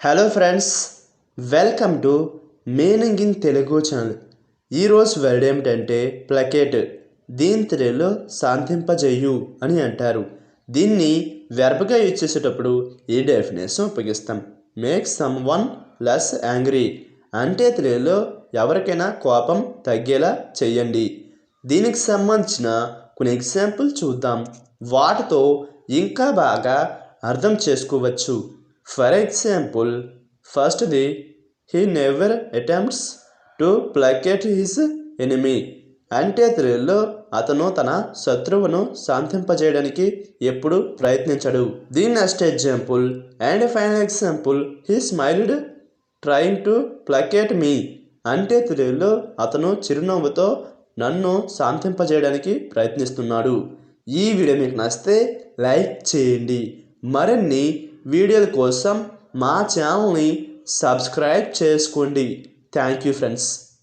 Hello friends, welcome to meaning in Telugu channel. ఈరోజు word ఏమిటంటే ప్లకేట్. దీని తెలుగులో శాంతింపజేయు అని అంటారు. దీన్ని వెర్బ్గా యూజ్ చేసేటప్పుడు ఈ డెఫినేషన్ ఉపయోగిస్తాం. Make some one less angry అంటే తెలుగులో ఎవరికైనా కోపం తగ్గేలా చెయ్యండి. దీనికి సంబంధించిన కొన్ని ఎగ్జాంపుల్ చూద్దాం. వాటితో ఇంకా బాగా అర్థం చేసుకోవచ్చు. For example, firstly, he never attempts to placate his enemy. అంటే తెలుగులో అతను తన శత్రువును శాంతింపజేయడానికి ఎప్పుడు ప్రయత్నించడు. దీని next example and final example, he smiled trying to placate me. అంటే తెలుగులో అతను చిరునవ్వుతో నన్ను శాంతింపజేయడానికి ప్రయత్నిస్తున్నాడు. ఈ వీడియో మీకు నచ్చితే లైక్ చేయండి. మరిన్ని వీడియోల కోసం మా ఛానల్ని సబ్స్క్రైబ్ చేసుకోండి. Thank you friends.